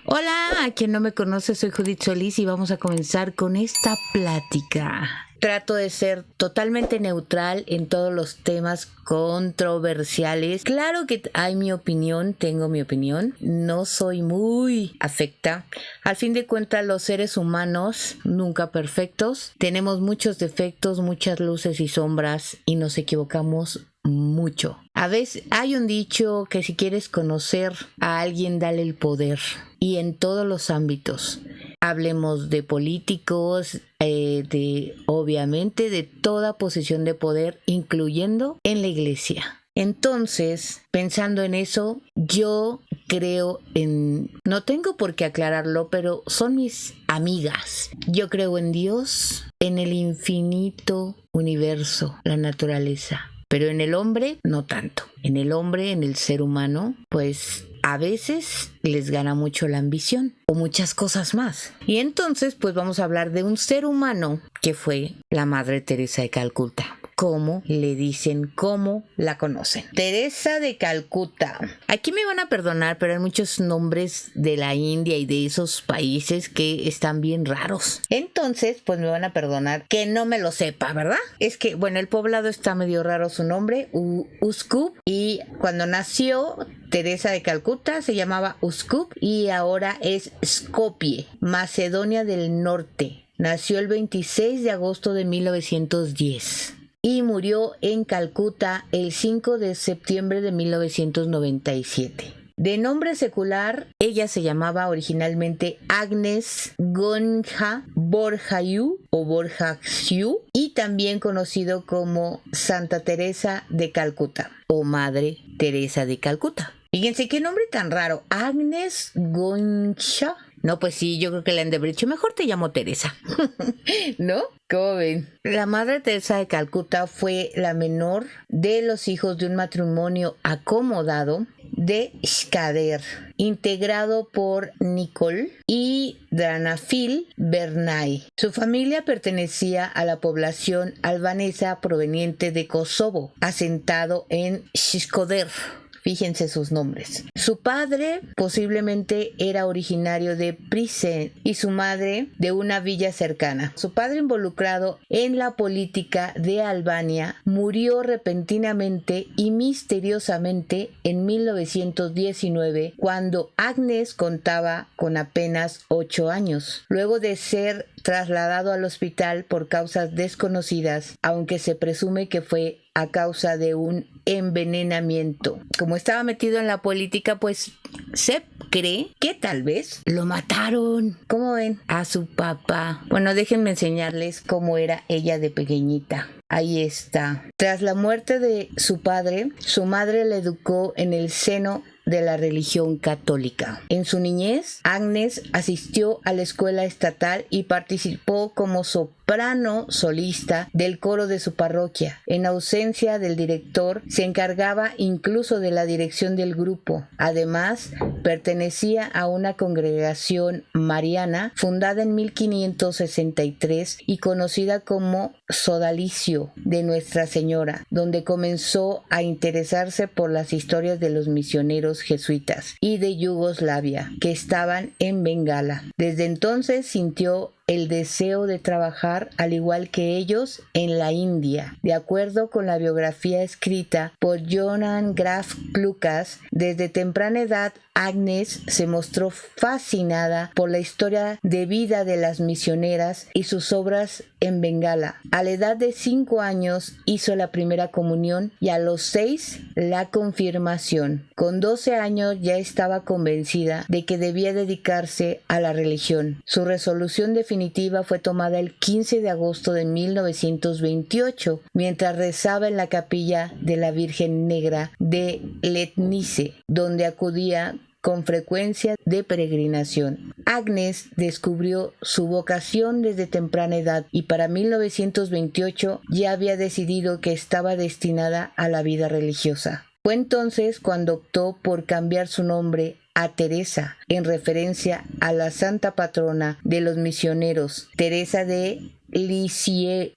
Hola, a quien no me conoce, soy Judith Solís y vamos a comenzar con esta plática. Trato de ser totalmente neutral en todos los temas controversiales. Claro que hay mi opinión, tengo mi opinión. No soy muy afecta. Al fin de cuentas, los seres humanos, nunca perfectos, tenemos muchos defectos, muchas luces y sombras y nos equivocamos mucho. A veces hay un dicho que si quieres conocer a alguien, dale el poder. Y en todos los ámbitos. Hablemos de políticos, obviamente de toda posición de poder, incluyendo en la iglesia. Entonces, pensando en eso, yo creo en... No tengo por qué aclararlo, pero son mis amigas. Yo creo en Dios, en el infinito universo, la naturaleza. Pero en el hombre, no tanto. En el hombre, en el ser humano, pues a veces les gana mucho la ambición o muchas cosas más. Y entonces, pues vamos a hablar de un ser humano que fue la Madre Teresa de Calcuta. ¿Cómo le dicen? ¿Cómo la conocen? Teresa de Calcuta. Aquí me van a perdonar, pero hay muchos nombres de la India y de esos países que están bien raros. Entonces, pues me van a perdonar que no me lo sepa, ¿verdad? Es que, bueno, el poblado está medio raro su nombre, Uskup, y cuando nació Teresa de Calcuta se llamaba Uskup y ahora es Skopje, Macedonia del Norte. Nació el 26 de agosto de 1910. Y murió en Calcuta el 5 de septiembre de 1997. De nombre secular, ella se llamaba originalmente Agnes Gonja Borjayu o Borjaxiu y también conocido como Santa Teresa de Calcuta o Madre Teresa de Calcuta. Fíjense qué nombre tan raro, Agnes Gonja. No, pues sí, yo creo que le han de haber dicho, mejor te llamo Teresa, ¿no? ¿Cómo ven? La Madre Teresa de Calcuta fue la menor de los hijos de un matrimonio acomodado de Shkader, integrado por Nicole y Dranafil Bernay. Su familia pertenecía a la población albanesa proveniente de Kosovo, asentado en Shkoder. Fíjense sus nombres. Su padre posiblemente era originario de Prizren y su madre de una villa cercana. Su padre, involucrado en la política de Albania, murió repentinamente y misteriosamente en 1919 cuando Agnes contaba con apenas 8 años. Luego de ser trasladado al hospital por causas desconocidas, aunque se presume que fue a causa de un envenenamiento. Como estaba metido en la política, pues se cree que tal vez lo mataron. ¿Cómo ven? A su papá. Bueno, déjenme enseñarles cómo era ella de pequeñita. Ahí está. Tras la muerte de su padre, su madre le educó en el seno de la religión católica. En su niñez, Agnes asistió a la escuela estatal y participó como soprano solista del coro de su parroquia. En ausencia del director, se encargaba incluso de la dirección del grupo. Además, pertenecía a una congregación mariana fundada en 1563 y conocida como Sodalicio de Nuestra Señora, donde comenzó a interesarse por las historias de los misioneros jesuitas y de Yugoslavia que estaban en Bengala. Desde entonces sintió el deseo de trabajar al igual que ellos en la India. De acuerdo con la biografía escrita por Johann Graf Lucas, desde temprana edad Agnes se mostró fascinada por la historia de vida de las misioneras y sus obras en Bengala. A la edad de 5 años hizo la primera comunión y a los 6 la confirmación. Con 12 años ya estaba convencida de que debía dedicarse a la religión. Su resolución definitiva fue tomada el 15 de agosto de 1928, mientras rezaba en la capilla de la Virgen Negra de Letnice, donde acudía con frecuencia de peregrinación. Agnes descubrió su vocación desde temprana edad y para 1928 ya había decidido que estaba destinada a la vida religiosa. Fue entonces cuando optó por cambiar su nombre a Teresa, en referencia a la santa patrona de los misioneros, Teresa de Lisieux,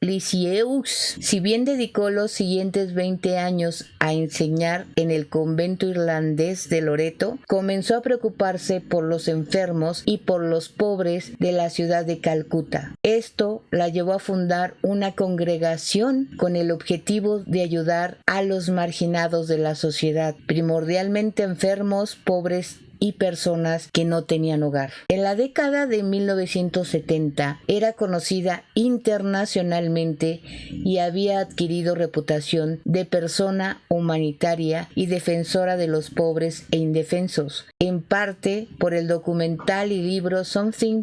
si bien dedicó los siguientes 20 años a enseñar en el convento irlandés de Loreto, comenzó a preocuparse por los enfermos y por los pobres de la ciudad de Calcuta. Esto la llevó a fundar una congregación con el objetivo de ayudar a los marginados de la sociedad, primordialmente enfermos, pobres y personas que no tenían hogar. En la década de 1970 era conocida internacionalmente y había adquirido reputación de persona humanitaria y defensora de los pobres e indefensos, en parte por el documental y libro Something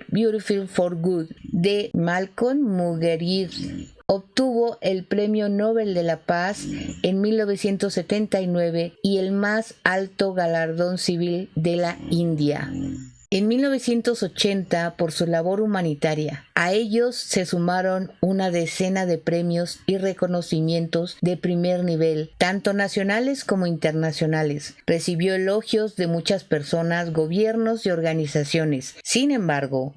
Beautiful for Good de Malcolm Muggeridge. Obtuvo el Premio Nobel de la Paz en 1979 y el más alto galardón civil de la India en 1980 por su labor humanitaria. A ellos se sumaron una decena de premios y reconocimientos de primer nivel, tanto nacionales como internacionales. Recibió elogios de muchas personas, gobiernos y organizaciones. Sin embargo,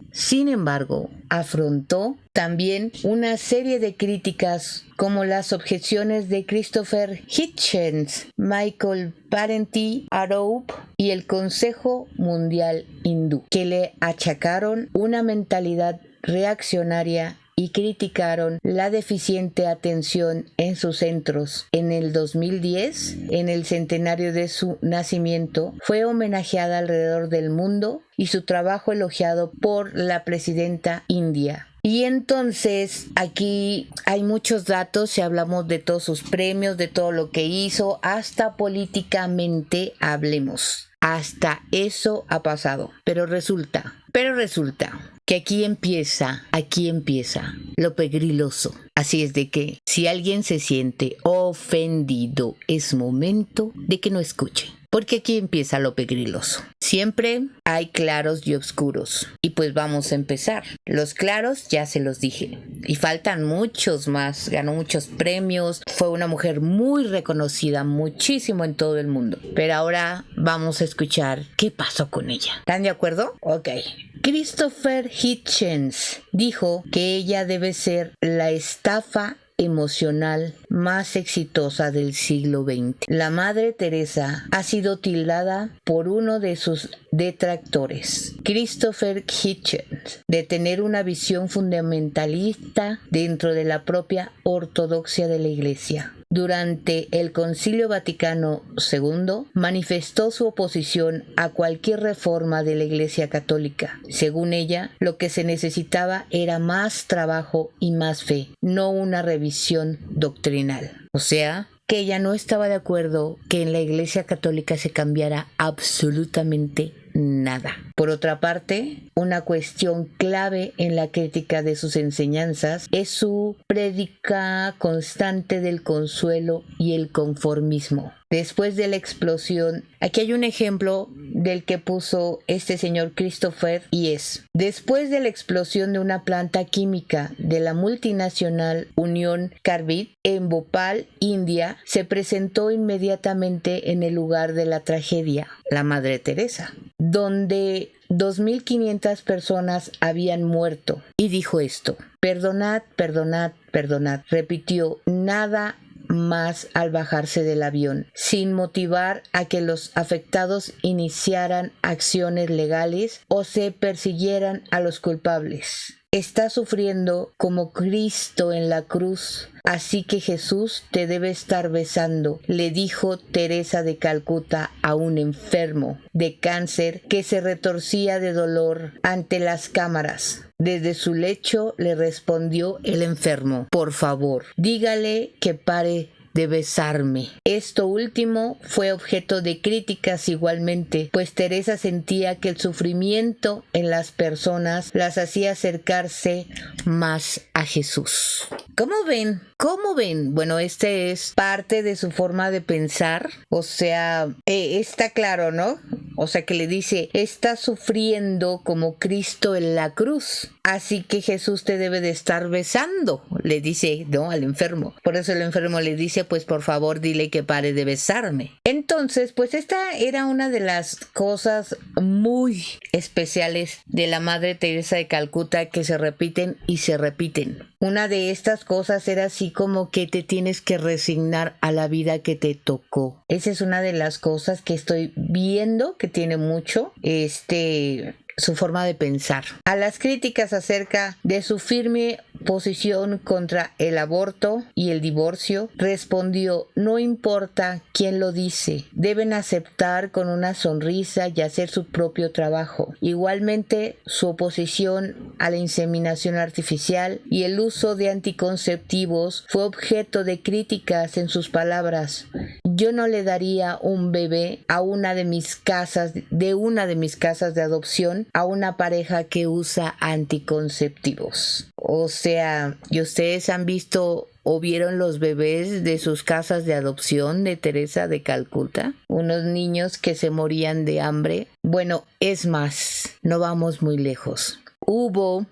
afrontó también una serie de críticas como las objeciones de Christopher Hitchens, Michael Parenti-Aroup y el Consejo Mundial Hindú, que le achacaron una mentalidad reaccionaria y criticaron la deficiente atención en sus centros. En el 2010, en el centenario de su nacimiento, fue homenajeada alrededor del mundo y su trabajo elogiado por la presidenta india. Y entonces aquí hay muchos datos, si hablamos de todos sus premios, de todo lo que hizo, hasta políticamente hablemos. Hasta eso ha pasado. Pero resulta que aquí empieza lo pegriloso. Así es de que si alguien se siente ofendido, es momento de que no escuche. Porque aquí empieza lo pegriloso. Siempre hay claros y oscuros. Y pues vamos a empezar. Los claros ya se los dije. Y faltan muchos más. Ganó muchos premios. Fue una mujer muy reconocida, muchísimo en todo el mundo. Pero ahora vamos a escuchar qué pasó con ella. ¿Están de acuerdo? Ok. Christopher Hitchens dijo que ella debe ser la estafa emocional más exitosa del siglo XX. La Madre Teresa ha sido tildada por uno de sus detractores, Christopher Hitchens, de tener una visión fundamentalista dentro de la propia ortodoxia de la Iglesia. Durante el Concilio Vaticano II, manifestó su oposición a cualquier reforma de la Iglesia Católica. Según ella, lo que se necesitaba era más trabajo y más fe, no una revisión doctrinal. O sea, que ella no estaba de acuerdo que en la Iglesia Católica se cambiara absolutamente nada. Por otra parte, una cuestión clave en la crítica de sus enseñanzas es su prédica constante del consuelo y el conformismo. Después de la explosión, aquí hay un ejemplo del que puso este señor Christopher y es: después de la explosión de una planta química de la multinacional Union Carbide en Bhopal, India, se presentó inmediatamente en el lugar de la tragedia, la Madre Teresa, donde 2.500 personas habían muerto, y dijo esto: perdonad, perdonad, perdonad. Repitió nada más al bajarse del avión, sin motivar a que los afectados iniciaran acciones legales o se persiguieran a los culpables. Está sufriendo como Cristo en la cruz, así que Jesús te debe estar besando, le dijo Teresa de Calcuta a un enfermo de cáncer que se retorcía de dolor ante las cámaras. Desde su lecho le respondió el enfermo: por favor, dígale que pare de besarme. Esto último fue objeto de críticas igualmente, pues Teresa sentía que el sufrimiento en las personas las hacía acercarse más a Jesús. ¿Cómo ven? ¿Cómo ven? Bueno, este es parte de su forma de pensar. O sea, está claro, ¿no? O sea, que le dice, está sufriendo como Cristo en la cruz. así que Jesús te debe de estar besando, le dice, ¿no?, al enfermo. Por eso el enfermo le dice, pues por favor dile que pare de besarme. Entonces, pues esta era una de las cosas muy especiales de la Madre Teresa de Calcuta que se repiten y se repiten. Una de estas cosas era así como que te tienes que resignar a la vida que te tocó. Esa es una de las cosas que estoy viendo que tiene mucho su forma de pensar. A las críticas acerca de su firme posición contra el aborto y el divorcio, respondió: no importa quién lo dice, deben aceptar con una sonrisa y hacer su propio trabajo. Igualmente, su oposición a la inseminación artificial y el uso de anticonceptivos fue objeto de críticas en sus palabras. Yo no le daría un bebé a una de mis casas de adopción a una pareja que usa anticonceptivos. O sea, ¿y ustedes han visto o vieron los bebés de sus casas de adopción de Teresa de Calcuta? Unos niños que se morían de hambre. Bueno, es más, no vamos muy lejos. Hubo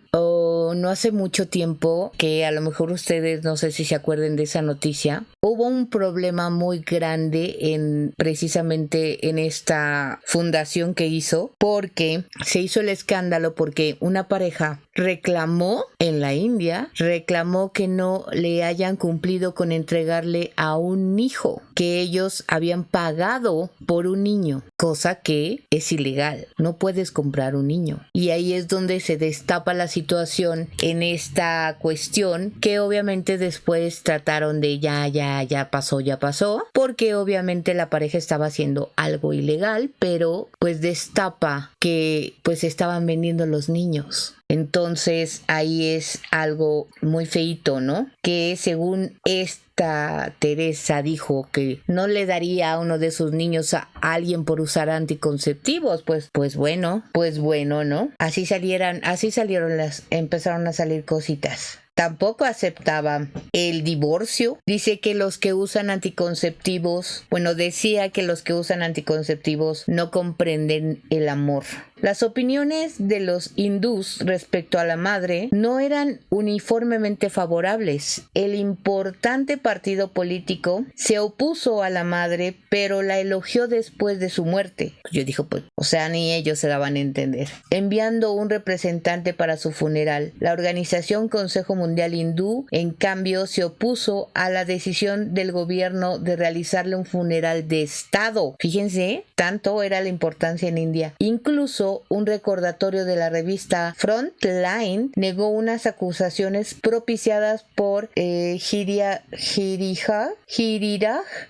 no hace mucho tiempo, que a lo mejor ustedes no sé si se acuerden de esa noticia, hubo un problema muy grande precisamente en esta fundación que hizo, porque se hizo el escándalo porque una pareja reclamó en la India, reclamó que no le hayan cumplido con entregarle a un hijo, que ellos habían pagado por un niño, cosa que es ilegal, no puedes comprar un niño. Y ahí es donde se destapa la situación en esta cuestión, que obviamente después trataron de ya pasó, porque obviamente la pareja estaba haciendo algo ilegal, pero pues destapa que pues estaban vendiendo los niños. Entonces ahí es algo muy feíto, ¿no? Que según esta Teresa dijo que no le daría a uno de sus niños a alguien por usar anticonceptivos, pues bueno, ¿no? Empezaron a salir cositas. Tampoco aceptaba el divorcio. Decía que los que usan anticonceptivos no comprenden el amor. Las opiniones de los hindús respecto a la madre no eran uniformemente favorables. El importante partido político se opuso a la madre, pero la elogió después de su muerte. Yo dije, pues, o sea, ni ellos se daban a entender. Enviando un representante para su funeral, la organización Consejo Mundial Hindú, en cambio, se opuso a la decisión del gobierno de realizarle un funeral de Estado. Fíjense, tanto era la importancia en India. Incluso un recordatorio de la revista Frontline negó unas acusaciones propiciadas por Giriraj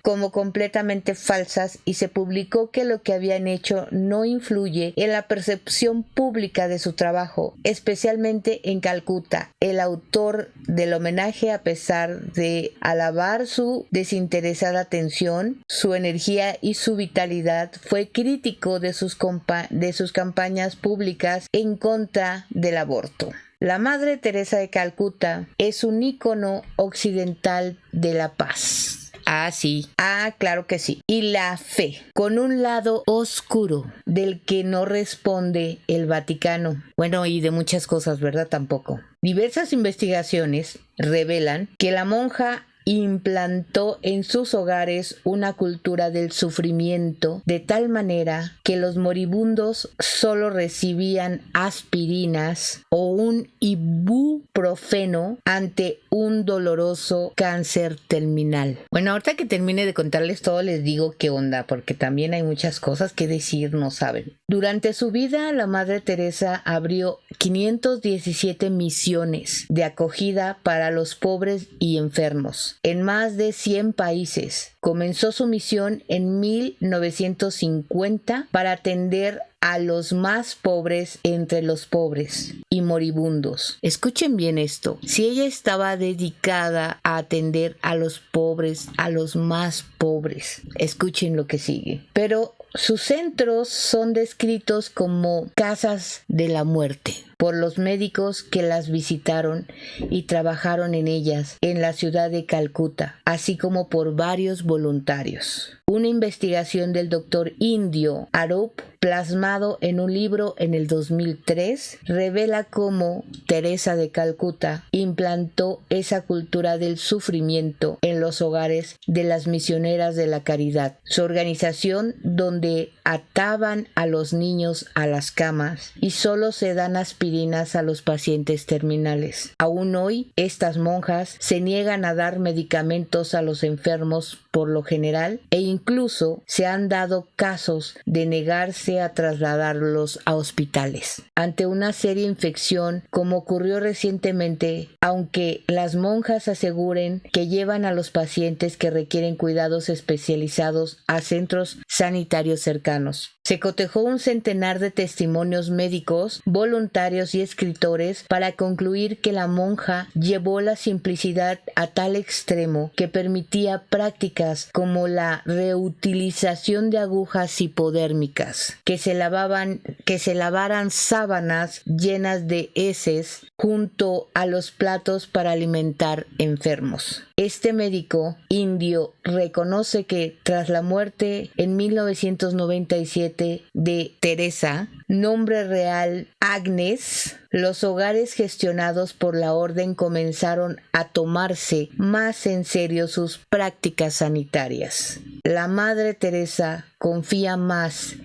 como completamente falsas, y se publicó que lo que habían hecho no influye en la percepción pública de su trabajo, especialmente en Calcuta. El autor del homenaje, a pesar de alabar su desinteresada atención, su energía y su vitalidad, fue crítico de sus campañas públicas en contra del aborto. La Madre Teresa de Calcuta es un ícono occidental de la paz. Ah, sí. Ah, claro que sí. Y la fe, con un lado oscuro del que no responde el Vaticano. Bueno, y de muchas cosas, ¿verdad? Tampoco. Diversas investigaciones revelan que la monja implantó en sus hogares una cultura del sufrimiento, de tal manera que los moribundos solo recibían aspirinas o un ibuprofeno ante un doloroso cáncer terminal. Bueno, ahorita que termine de contarles todo, les digo qué onda, porque también hay muchas cosas que decir, no saben. Durante su vida, la Madre Teresa abrió 517 misiones de acogida para los pobres y enfermos en más de 100 países. Comenzó su misión en 1950 para atender a los más pobres entre los pobres y moribundos. Escuchen bien esto. Si ella estaba dedicada a atender a los pobres, a los más pobres, escuchen lo que sigue. Pero sus centros son descritos como casas de la muerte por los médicos que las visitaron y trabajaron en ellas en la ciudad de Calcuta, así como por varios voluntarios. Una investigación del doctor Indio Arup, plasmado en un libro en el 2003, revela cómo Teresa de Calcuta implantó esa cultura del sufrimiento en los hogares de las misioneras de la caridad. Su organización, donde ataban a los niños a las camas y solo se dan aspirinas a los pacientes terminales. Aún hoy, estas monjas se niegan a dar medicamentos a los enfermos por lo general, e incluso se han dado casos de negarse a trasladarlos a hospitales. Ante una seria infección, como ocurrió recientemente, aunque las monjas aseguren que llevan a los pacientes que requieren cuidados especializados a centros sanitarios cercanos. Se cotejó un centenar de testimonios médicos, voluntarios y escritores para concluir que la monja llevó la simplicidad a tal extremo que permitía prácticas como la reutilización de agujas hipodérmicas, que se lavaran sábanas llenas de heces junto a los platos para alimentar enfermos. Este médico indio reconoce que tras la muerte en 1997 de Teresa, nombre real Agnes, los hogares gestionados por la orden comenzaron a tomarse más en serio sus prácticas sanitarias. La Madre Teresa confiaba más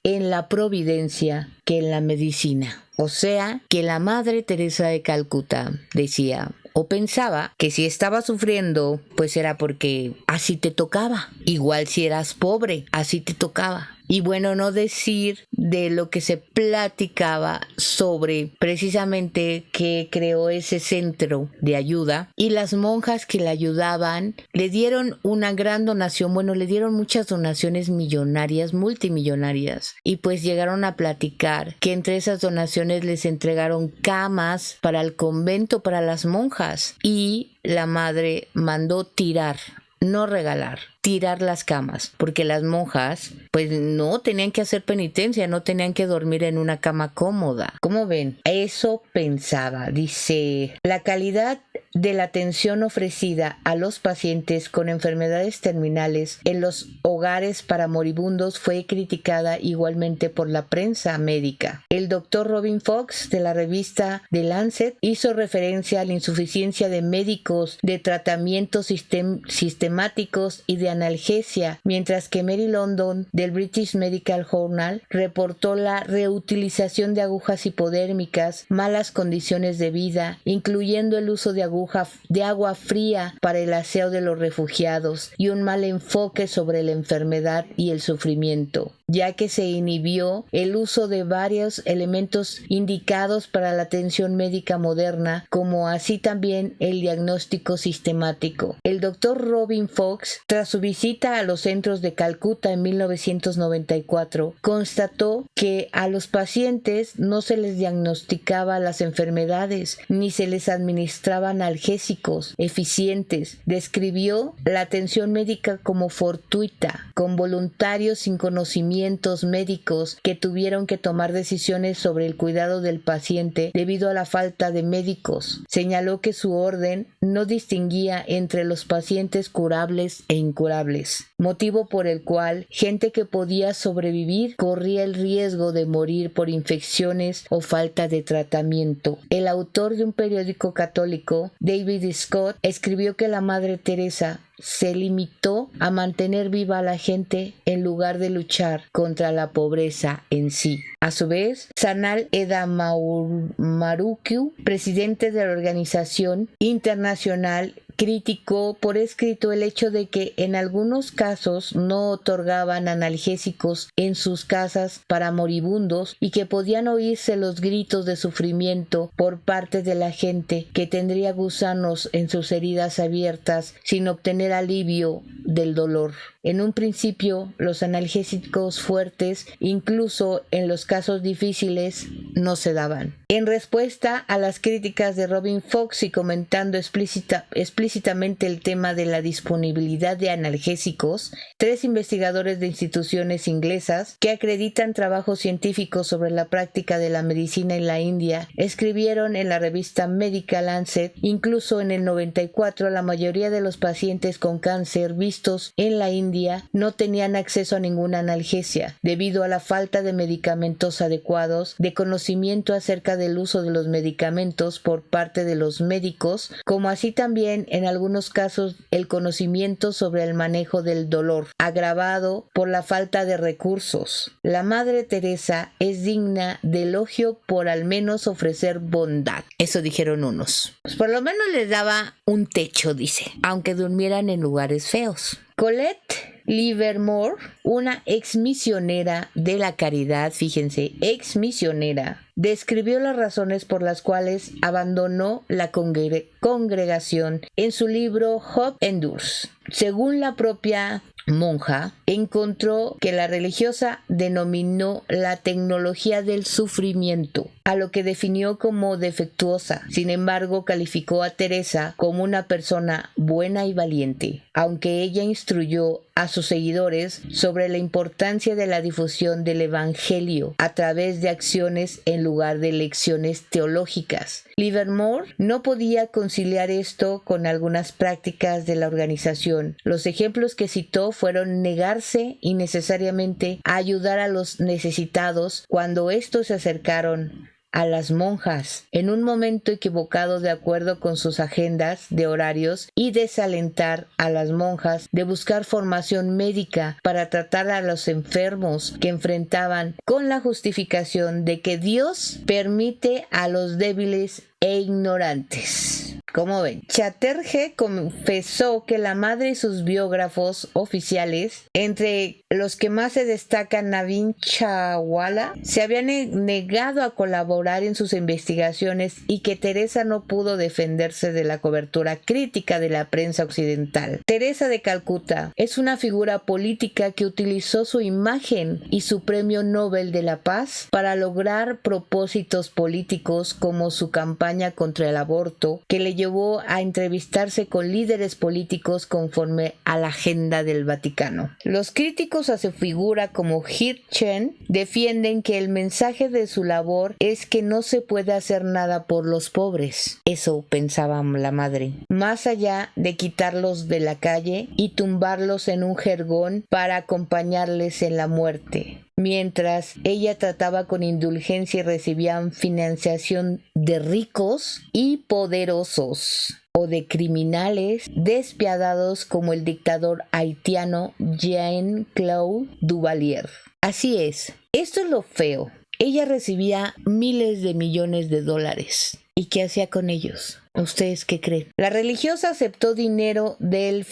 en la providencia que en la medicina. O sea, que la Madre Teresa de Calcuta decía o pensaba que si estaba sufriendo, pues era porque así te tocaba. Igual si eras pobre, así te tocaba. Y bueno, no decir de lo que se platicaba sobre precisamente que creó ese centro de ayuda, y las monjas que le ayudaban le dieron una gran donación, le dieron muchas donaciones millonarias, multimillonarias, y pues llegaron a platicar que entre esas donaciones les entregaron camas para el convento para las monjas, y la madre mandó tirar, no regalar, tirar las camas, porque las monjas pues no tenían que hacer penitencia, no tenían que dormir en una cama cómoda. ¿Cómo ven? Eso pensaba. Dice, la calidad de la atención ofrecida a los pacientes con enfermedades terminales en los hogares para moribundos fue criticada igualmente por la prensa médica. El doctor Robin Fox de la revista The Lancet hizo referencia a la insuficiencia de médicos, de tratamientos sistemáticos y de analgesia, mientras que Mary London del British Medical Journal reportó la reutilización de agujas hipodérmicas, malas condiciones de vida, incluyendo el uso de agua fría para el aseo de los refugiados y un mal enfoque sobre la enfermedad y el sufrimiento, ya que se inhibió el uso de varios elementos indicados para la atención médica moderna, como así también el diagnóstico sistemático. El doctor Robin Fox, tras su visita a los centros de Calcuta en 1994, constató que a los pacientes no se les diagnosticaba las enfermedades ni se les administraban analgésicos eficientes. Describió la atención médica como fortuita, con voluntarios sin conocimientos médicos que tuvieron que tomar decisiones sobre el cuidado del paciente debido a la falta de médicos. Señaló que su orden no distinguía entre los pacientes curables e incurables, motivo por el cual gente que podía sobrevivir corría el riesgo de morir por infecciones o falta de tratamiento. El autor de un periódico católico, David Scott, escribió que la Madre Teresa se limitó a mantener viva a la gente en lugar de luchar contra la pobreza en sí. A su vez, Sanal Edamaruku, presidente de la organización internacional, criticó por escrito el hecho de que en algunos casos no otorgaban analgésicos en sus casas para moribundos y que podían oírse los gritos de sufrimiento por parte de la gente que tendría gusanos en sus heridas abiertas sin obtener alivio del dolor. En un principio, los analgésicos fuertes, incluso en los casos difíciles, no se daban. En respuesta a las críticas de Robin Fox y comentando explícitamente el tema de la disponibilidad de analgésicos, 3 investigadores de instituciones inglesas que acreditan trabajos científicos sobre la práctica de la medicina en la India escribieron en la revista Medical Lancet: incluso en el 94 la mayoría de los pacientes con cáncer vistos en la India no tenían acceso a ninguna analgesia debido a la falta de medicamentos adecuados, de conocimiento acerca del uso de los medicamentos por parte de los médicos, como así también en algunos casos el conocimiento sobre el manejo del dolor, agravado por la falta de recursos. La Madre Teresa es digna de elogio por al menos ofrecer bondad. Eso dijeron unos. Pues por lo menos les daba un techo, dice, aunque durmieran en lugares feos. Colette Livermore, una exmisionera de la caridad, fíjense, exmisionera, describió las razones por las cuales abandonó la congregación en su libro Hope Endures. Según la propia monja, encontró que la religiosa denominó la tecnología del sufrimiento, a lo que definió como defectuosa. Sin embargo, calificó a Teresa como una persona buena y valiente, aunque ella instruyó a sus seguidores sobre la importancia de la difusión del Evangelio a través de acciones en lugar de lecciones teológicas. Livermore no podía conciliar esto con algunas prácticas de la organización. Los ejemplos que citó fueron negarse innecesariamente a ayudar a los necesitados cuando estos se acercaron a las monjas en un momento equivocado de acuerdo con sus agendas de horarios, y desalentar a las monjas de buscar formación médica para tratar a los enfermos que enfrentaban, con la justificación de que Dios permite a los débiles e ignorantes. Como ven, Chatterjee confesó que la madre y sus biógrafos oficiales, entre los que más se destacan Navin Chawla, se habían negado a colaborar en sus investigaciones y que Teresa no pudo defenderse de la cobertura crítica de la prensa occidental. Teresa de Calcuta es una figura política que utilizó su imagen y su premio Nobel de la Paz para lograr propósitos políticos, como su campaña contra el aborto, que le llevó a entrevistarse con líderes políticos conforme a la agenda del Vaticano. Los críticos a su figura, como Hirschen, defienden que el mensaje de su labor es que no se puede hacer nada por los pobres. Eso pensaba la madre. Más allá de quitarlos de la calle y tumbarlos en un jergón para acompañarles en la muerte. Mientras ella trataba con indulgencia y recibían financiación de ricos y poderosos, o de criminales despiadados como el dictador haitiano Jean-Claude Duvalier. Así es, esto es lo feo. Ella recibía miles de millones de dólares. ¿Y qué hacía con ellos? ¿Ustedes qué creen? La religiosa aceptó dinero de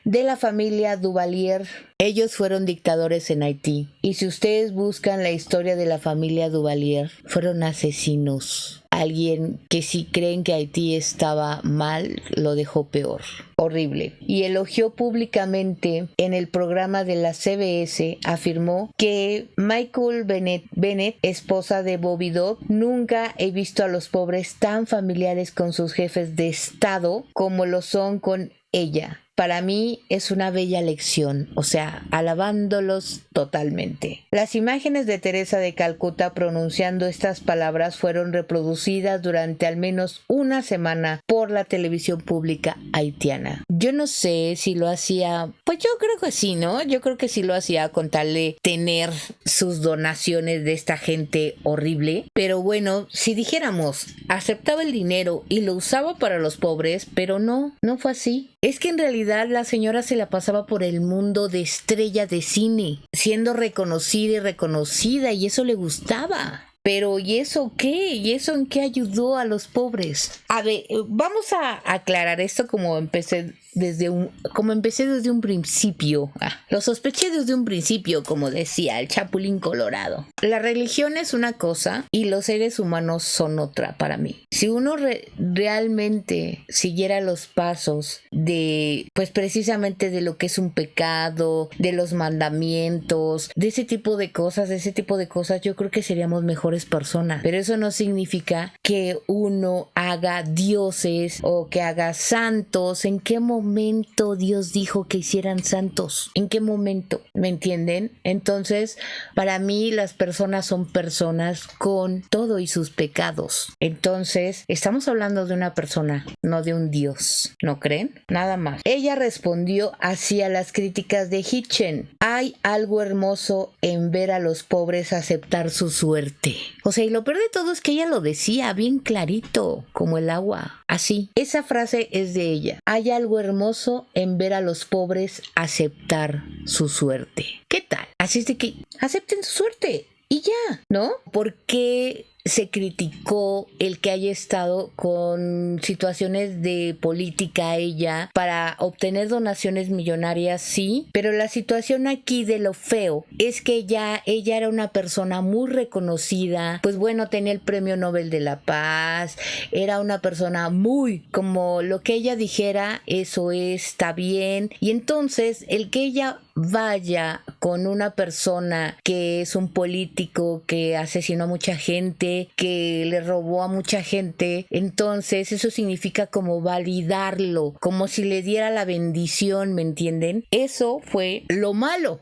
la familia Duvalier. Ellos fueron dictadores en Haití. Y si ustedes buscan la historia de la familia Duvalier, fueron asesinos. Alguien que, si creen que Haití estaba mal, lo dejó peor. Horrible. Y elogió públicamente en el programa de la CBS, afirmó que Michael Bennett, esposa de Bobby Dodd: nunca he visto a los pobres tan familiares con sus jefes de Estado como lo son con ella. Para mí es una bella lección, o sea, alabándolos totalmente. Las imágenes de Teresa de Calcuta pronunciando estas palabras fueron reproducidas durante al menos una semana por la televisión pública haitiana. Yo no sé si lo hacía, pues yo creo que sí, ¿no? Yo creo que sí lo hacía con tal de tener sus donaciones de esta gente horrible. Pero bueno, si dijéramos, aceptaba el dinero y lo usaba para los pobres, pero no fue así. Es que en realidad la señora se la pasaba por el mundo de estrella de cine, siendo reconocida y eso le gustaba. Pero ¿y eso qué? ¿Y eso en qué ayudó a los pobres? A ver, vamos a aclarar esto como empecé desde un principio. Lo sospeché desde un principio, como decía el Chapulín Colorado. La religión es una cosa y los seres humanos son otra para mí. Si uno realmente siguiera los pasos de, pues precisamente de lo que es un pecado, de los mandamientos, de ese tipo de cosas, yo creo que seríamos mejores personas. Pero eso no significa que uno haga dioses o que haga santos. ¿En qué momento Dios dijo que hicieran santos? ¿En qué momento? ¿Me entienden? Entonces, para mí las personas son personas con todo y sus pecados. Entonces, estamos hablando de una persona, no de un Dios. ¿No creen? Nada más. Ella respondió hacia las críticas de Hitchen. Hay algo hermoso en ver a los pobres aceptar su suerte. O sea, y lo peor de todo es que ella lo decía bien clarito, como el agua. Así. Esa frase es de ella. Hay algo hermoso en ver a los pobres aceptar su suerte. ¿Qué tal? Así es de que acepten su suerte y ya, ¿no? ¿Por qué se criticó el que haya estado con situaciones de política ella para obtener donaciones millonarias? Sí, pero la situación aquí de lo feo es que ella era una persona muy reconocida, pues bueno, tenía el Premio Nobel de la Paz, era una persona muy, como lo que ella dijera, eso está bien, y entonces el que ella vaya con una persona que es un político que asesinó a mucha gente, que le robó a mucha gente, entonces eso significa como validarlo, como si le diera la bendición, ¿me entienden? Eso fue lo malo,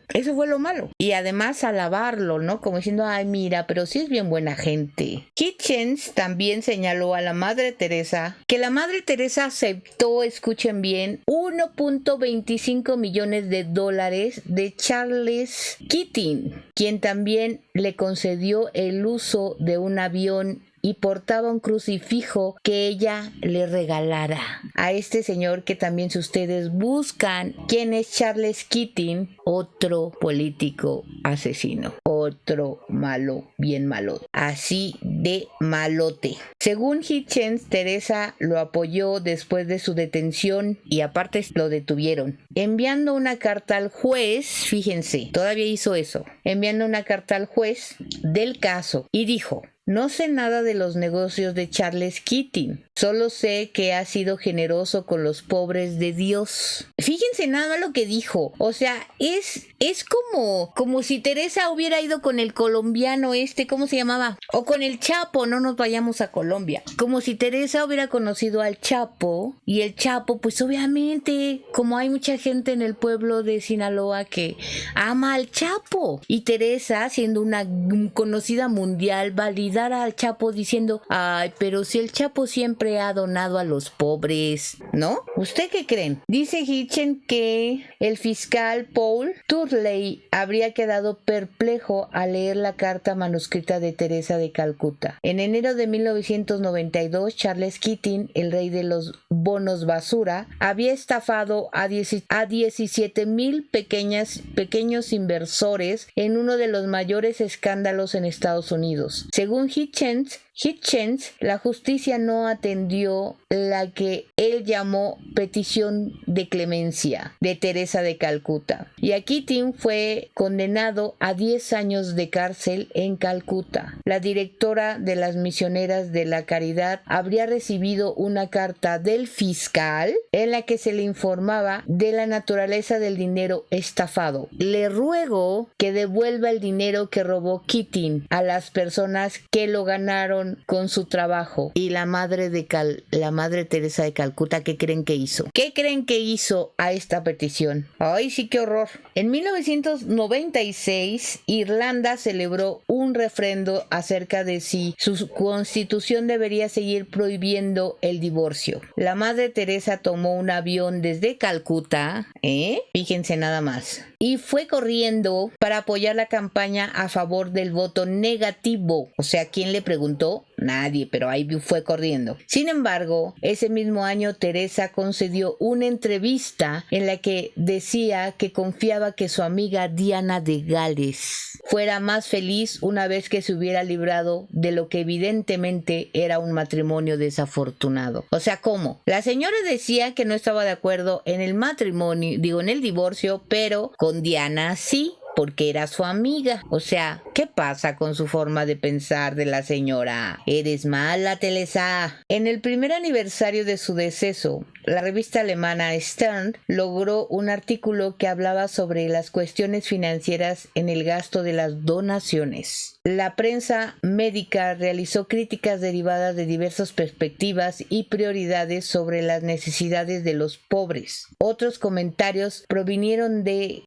y además alabarlo, ¿no? Como diciendo, ay mira, pero sí es bien buena gente. Hitchens también señaló a la Madre Teresa que la Madre Teresa aceptó, escuchen bien, $1.25 millones de Charles Keating, quien también le concedió el uso de un avión y portaba un crucifijo que ella le regalara a este señor, que también, si ustedes buscan quién es Charles Keating, otro político asesino, otro malo, bien malo, así de malote. Según Hitchens, Teresa lo apoyó después de su detención y aparte lo detuvieron, enviando una carta al juez, fíjense, todavía hizo eso, enviando una carta al juez del caso y dijo: no sé nada de los negocios de Charles Keating, solo sé que ha sido generoso con los pobres de Dios. Fíjense nada lo que dijo, o sea, es como si Teresa hubiera ido con el colombiano ¿cómo se llamaba? O con el Chapo, no nos vayamos a Colombia. Como si Teresa hubiera conocido al Chapo, y el Chapo, pues obviamente, como hay mucha gente en el pueblo de Sinaloa que ama al Chapo, y Teresa, siendo una conocida mundial, validar al Chapo diciendo, ay, pero si el Chapo siempre ha donado a los pobres, ¿no? ¿Usted qué creen? Dice Hitchen que el fiscal Paul Turley habría quedado perplejo al leer la carta manuscrita de Teresa de Calcuta. En enero de 1992, Charles Keating, el rey de los bonos basura, había estafado a 17,000 pequeños inversores en uno de los mayores escándalos en Estados Unidos. Según Hitchens, la justicia no atendió la que él llamó petición de clemencia de Teresa de Calcuta, y a Keating fue condenado a 10 años de cárcel en Calcuta. La directora de las misioneras de la caridad habría recibido una carta del fiscal en la que se le informaba de la naturaleza del dinero estafado. Le ruego que devuelva el dinero que robó Keating a las personas que lo ganaron con su trabajo. Y la madre Teresa de Calcuta, ¿qué creen que hizo? ¿Qué creen que hizo a esta petición? ¡Ay, sí, qué horror! En 1996, Irlanda celebró un referendo acerca de si su constitución debería seguir prohibiendo el divorcio. La Madre Teresa tomó un avión desde Calcuta, fíjense nada más, y fue corriendo para apoyar la campaña a favor del voto negativo. O sea, ¿quién le preguntó? Nadie, pero ahí fue corriendo. Sin embargo, ese mismo año Teresa concedió una entrevista en la que decía que confiaba que su amiga Diana de Gales fuera más feliz una vez que se hubiera librado de lo que evidentemente era un matrimonio desafortunado. O sea, ¿cómo? La señora decía que no estaba de acuerdo en el matrimonio, en el divorcio, pero con Diana sí, porque era su amiga. O sea, ¿qué pasa con su forma de pensar de la señora? Eres mala, Teresa. En el primer aniversario de su deceso, la revista alemana Stern logró un artículo que hablaba sobre las cuestiones financieras en el gasto de las donaciones. La prensa médica realizó críticas derivadas de diversas perspectivas y prioridades sobre las necesidades de los pobres. Otros comentarios provinieron de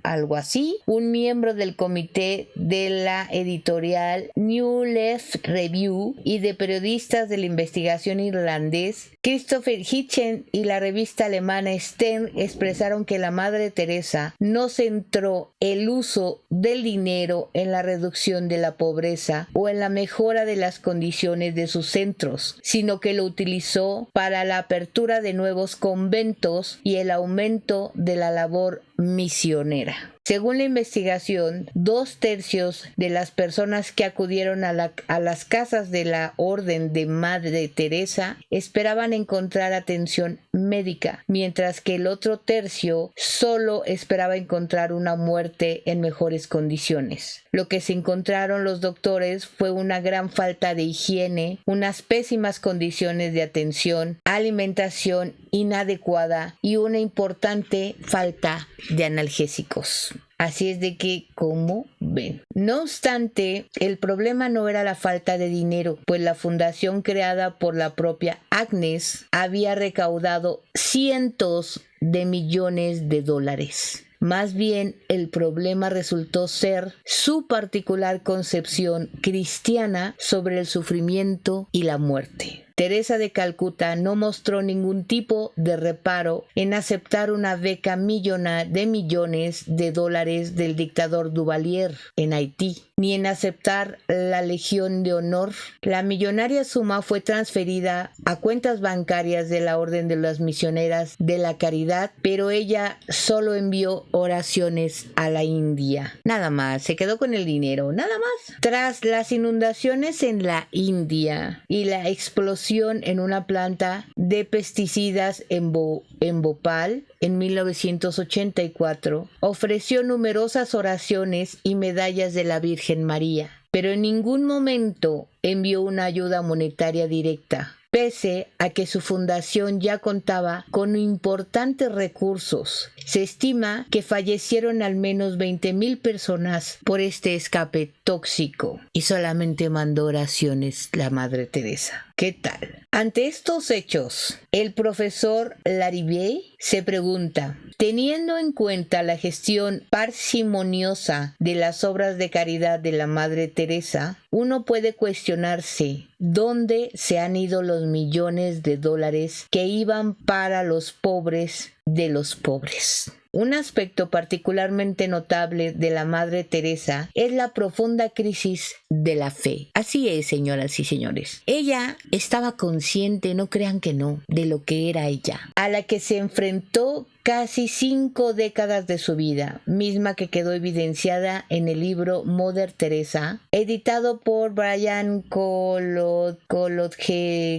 algo así, un miembro del comité de la editorial New Left Review y de periodistas de la investigación irlandés Christopher Hitchens y la revista alemana Stern expresaron que la Madre Teresa no centró el uso del dinero en la reducción de la pobreza o en la mejora de las condiciones de sus centros, sino que lo utilizó para la apertura de nuevos conventos y el aumento de la labor misionera. Según la investigación, 2/3 de las personas que acudieron a las casas de la Orden de Madre Teresa esperaban encontrar atención médica, mientras que el otro tercio solo esperaba encontrar una muerte en mejores condiciones. Lo que se encontraron los doctores fue una gran falta de higiene, unas pésimas condiciones de atención, alimentación inadecuada y una importante falta de analgésicos. Así es de que, como ven. No obstante, el problema no era la falta de dinero, pues la fundación creada por la propia Agnes había recaudado cientos de millones de dólares. Más bien, el problema resultó ser su particular concepción cristiana sobre el sufrimiento y la muerte. Teresa de Calcuta no mostró ningún tipo de reparo en aceptar una beca de millones de dólares del dictador Duvalier en Haití, ni en aceptar la Legión de Honor. La millonaria suma fue transferida a cuentas bancarias de la Orden de las Misioneras de la Caridad, pero ella solo envió oraciones a la India. Nada más, se quedó con el dinero, nada más. Tras las inundaciones en la India y la explosión en una planta de pesticidas en Bhopal en 1984, ofreció numerosas oraciones y medallas de la Virgen María, pero en ningún momento envió una ayuda monetaria directa. Pese a que su fundación ya contaba con importantes recursos, se estima que fallecieron al menos 20,000 personas por este escape tóxico y solamente mandó oraciones la Madre Teresa. ¿Qué tal? Ante estos hechos, el profesor Larivey se pregunta, teniendo en cuenta la gestión parsimoniosa de las obras de caridad de la Madre Teresa, uno puede cuestionarse dónde se han ido los millones de dólares que iban para los pobres de los pobres. Un aspecto particularmente notable de la Madre Teresa es la profunda crisis de la fe. Así es, señoras y señores. Ella estaba consciente, no crean que no, de lo que era ella, a la que se enfrentó casi 5 décadas de su vida, misma que quedó evidenciada en el libro Mother Teresa, editado por Brian Kolodge,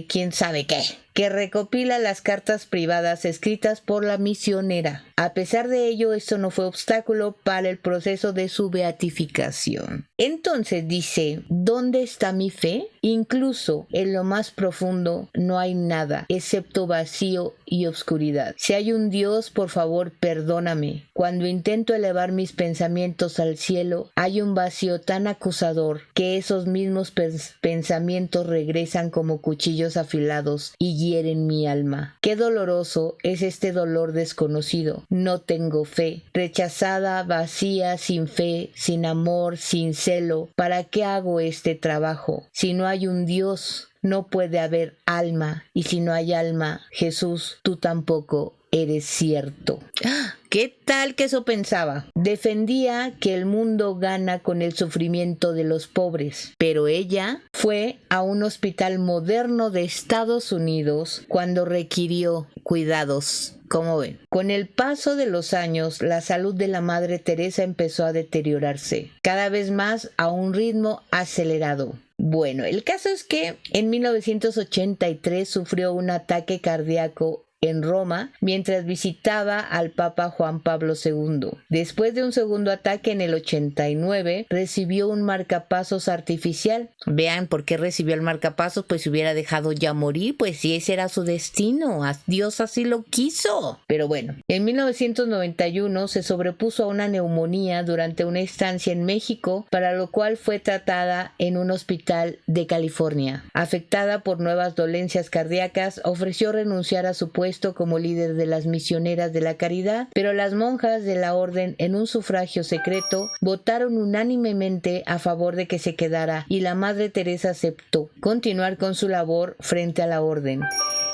quién sabe qué, que recopila las cartas privadas escritas por la misionera. A pesar de ello, esto no fue obstáculo para el proceso de su beatificación. Entonces dice, ¿dónde está mi fe? Incluso en lo más profundo no hay nada, excepto vacío y obscuridad. Si hay un Dios, por favor, perdóname. Cuando intento elevar mis pensamientos al cielo, hay un vacío tan acusador que esos mismos pensamientos regresan como cuchillos afilados y hieren mi alma. Qué doloroso es este dolor desconocido. No tengo fe. Rechazada, vacía, sin fe, sin amor, sin celo. ¿Para qué hago este trabajo? Si no hay un Dios, no puede haber alma. Y si no hay alma, Jesús, tú tampoco eres cierto. ¿Qué tal que eso pensaba? Defendía que el mundo gana con el sufrimiento de los pobres, pero ella fue a un hospital moderno de Estados Unidos cuando requirió cuidados. ¿Cómo ven? Con el paso de los años, la salud de la Madre Teresa empezó a deteriorarse, cada vez más a un ritmo acelerado. Bueno, el caso es que en 1983 sufrió un ataque cardíaco en Roma mientras visitaba al Papa Juan Pablo II. Después de un segundo ataque en el 89, recibió un marcapasos artificial. Vean por qué recibió el marcapasos, pues se hubiera dejado ya morir, pues si ese era su destino, Dios así lo quiso. Pero bueno, en 1991 se sobrepuso a una neumonía durante una estancia en México, para lo cual fue tratada en un hospital de California. Afectada por nuevas dolencias cardíacas, ofreció renunciar a su puesto como líder de las misioneras de la caridad, pero las monjas de la orden, en un sufragio secreto, votaron unánimemente a favor de que se quedara, y la Madre Teresa aceptó continuar con su labor frente a la orden.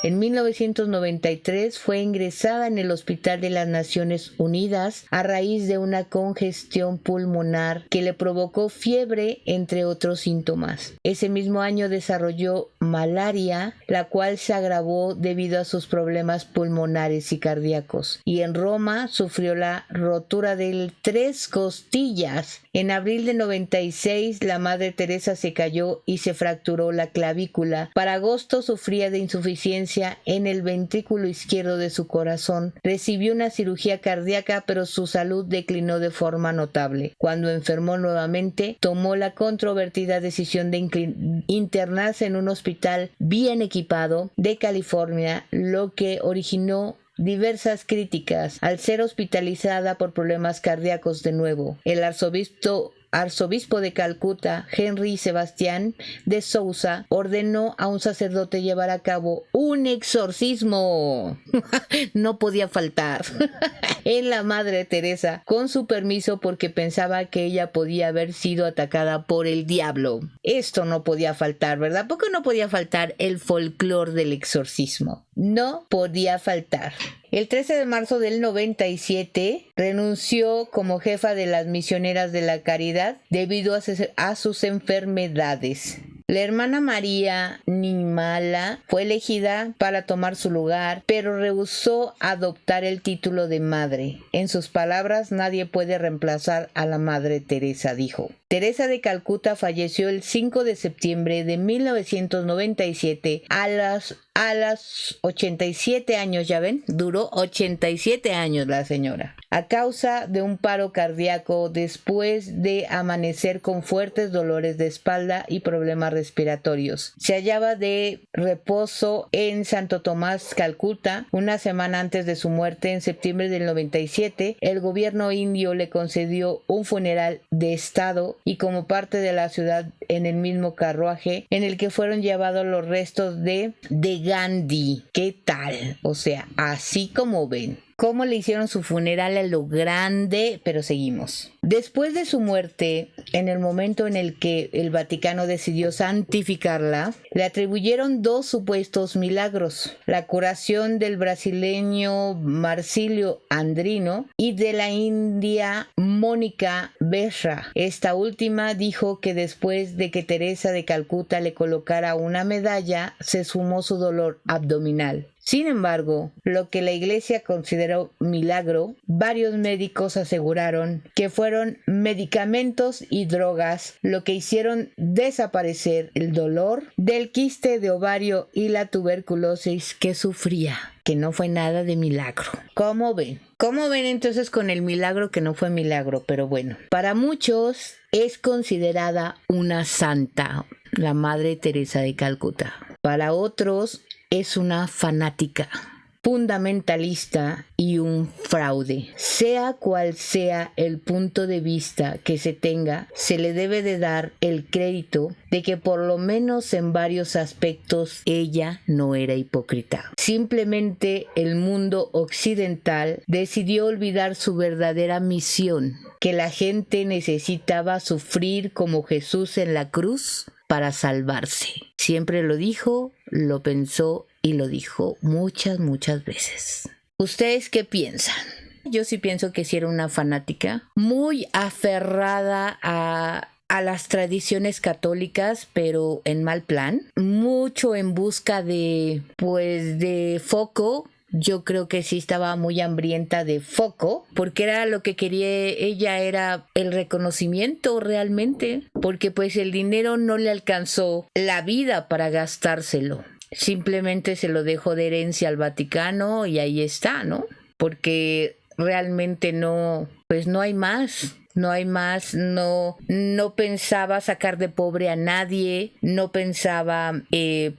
En 1993 fue ingresada en el Hospital de las Naciones Unidas a raíz de una congestión pulmonar que le provocó fiebre, entre otros síntomas. Ese mismo año desarrolló malaria, la cual se agravó debido a sus problemas pulmonares y cardíacos. Y en Roma sufrió la rotura de 3 costillas. En abril de 96 la Madre Teresa se cayó y se fracturó la clavícula. Para agosto sufría de insuficiencia en el ventrículo izquierdo de su corazón. Recibió una cirugía cardíaca, pero su salud declinó de forma notable. Cuando enfermó nuevamente, tomó la controvertida decisión de internarse en un hospital bien equipado de California, lo que originó diversas críticas al ser hospitalizada por problemas cardíacos de nuevo. El arzobispo de Calcuta, Henry Sebastián de Sousa, ordenó a un sacerdote llevar a cabo un exorcismo. No podía faltar. En la Madre Teresa, con su permiso, porque pensaba que ella podía haber sido atacada por el diablo. Esto no podía faltar, ¿verdad? ¿Por qué no podía faltar el folclore del exorcismo? No podía faltar. El 13 de marzo del 97 renunció como jefa de las misioneras de la caridad debido a sus enfermedades. La hermana María Nimala fue elegida para tomar su lugar, pero rehusó adoptar el título de madre. En sus palabras, nadie puede reemplazar a la Madre Teresa, dijo. Teresa de Calcuta falleció el 5 de septiembre de 1997 a las 87 años, ya ven, duró 87 años la señora, a causa de un paro cardíaco después de amanecer con fuertes dolores de espalda y problemas respiratorios. Se hallaba de reposo en Santo Tomás, Calcuta. Una semana antes de su muerte, en septiembre del 97, el gobierno indio le concedió un funeral de estado y como parte de la ciudad en el mismo carruaje en el que fueron llevados los restos de Gandhi. ¿Qué tal? O sea, así como ven. Cómo le hicieron su funeral a lo grande, pero seguimos. Después de su muerte, en el momento en el que el Vaticano decidió santificarla, le atribuyeron 2 supuestos milagros: la curación del brasileño Marcílio Andrino y de la india Mónica Berra. Esta última dijo que después de que Teresa de Calcuta le colocara una medalla, se sumó su dolor abdominal. Sin embargo, lo que la Iglesia consideró milagro, varios médicos aseguraron que fueron medicamentos y drogas lo que hicieron desaparecer el dolor del quiste de ovario y la tuberculosis que sufría, que no fue nada de milagro. ¿Cómo ven? ¿Cómo ven entonces con el milagro que no fue milagro? Pero bueno, para muchos es considerada una santa, la Madre Teresa de Calcuta. Para otros es una fanática, fundamentalista y un fraude. Sea cual sea el punto de vista que se tenga, se le debe de dar el crédito de que por lo menos en varios aspectos ella no era hipócrita. Simplemente el mundo occidental decidió olvidar su verdadera misión, que la gente necesitaba sufrir como Jesús en la cruz para salvarse. Siempre lo dijo, lo pensó y lo dijo muchas veces. ¿Ustedes qué piensan? Yo sí pienso que sí era una fanática muy aferrada a las tradiciones católicas, pero en mal plan, mucho en busca de foco. Yo creo que sí estaba muy hambrienta de foco, porque era lo que quería ella, era el reconocimiento realmente, porque pues el dinero no le alcanzó la vida para gastárselo. Simplemente se lo dejó de herencia al Vaticano y ahí está, ¿no? Porque realmente no, pues no hay más. No hay más, no pensaba sacar de pobre a nadie, no pensaba,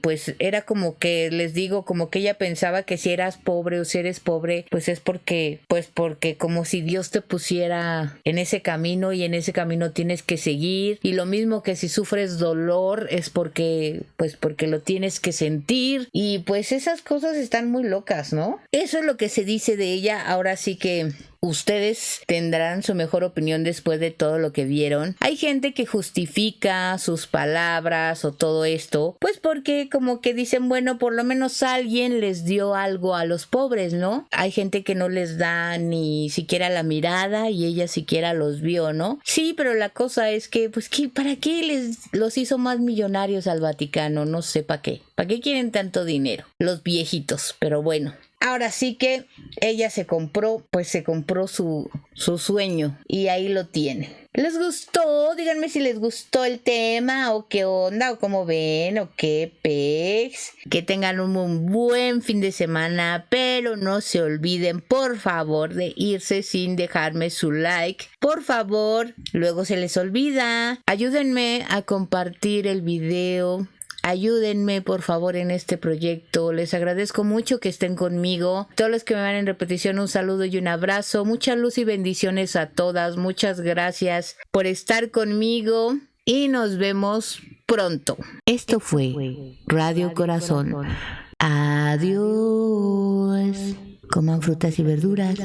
pues era como que, les digo, como que ella pensaba que si eras pobre o si eres pobre, pues es porque como si Dios te pusiera en ese camino y en ese camino tienes que seguir, y lo mismo que si sufres dolor es porque lo tienes que sentir, y pues esas cosas están muy locas, ¿no? Eso es lo que se dice de ella. Ahora sí que ustedes tendrán su mejor opinión después de todo lo que vieron. Hay gente que justifica sus palabras o todo esto, pues porque como que dicen, bueno, por lo menos alguien les dio algo a los pobres, ¿no? Hay gente que no les da ni siquiera la mirada y ella siquiera los vio, ¿no? Sí, pero la cosa es que, pues, ¿para qué los hizo más millonarios al Vaticano? No sé para qué. ¿Para qué quieren tanto dinero? Los viejitos, pero bueno. Ahora sí que ella se compró su sueño y ahí lo tiene. ¿Les gustó? Díganme si les gustó el tema o qué onda o cómo ven o qué pex. Que tengan un buen fin de semana, pero no se olviden, por favor, de irse sin dejarme su like. Por favor, luego se les olvida. Ayúdenme a compartir el video. Ayúdenme por favor en este proyecto, les agradezco mucho que estén conmigo. Todos los que me van en repetición, un saludo y un abrazo, mucha luz y bendiciones a todas, muchas gracias por estar conmigo y nos vemos pronto. Esto fue Radio Corazón. Adiós. Coman frutas y verduras.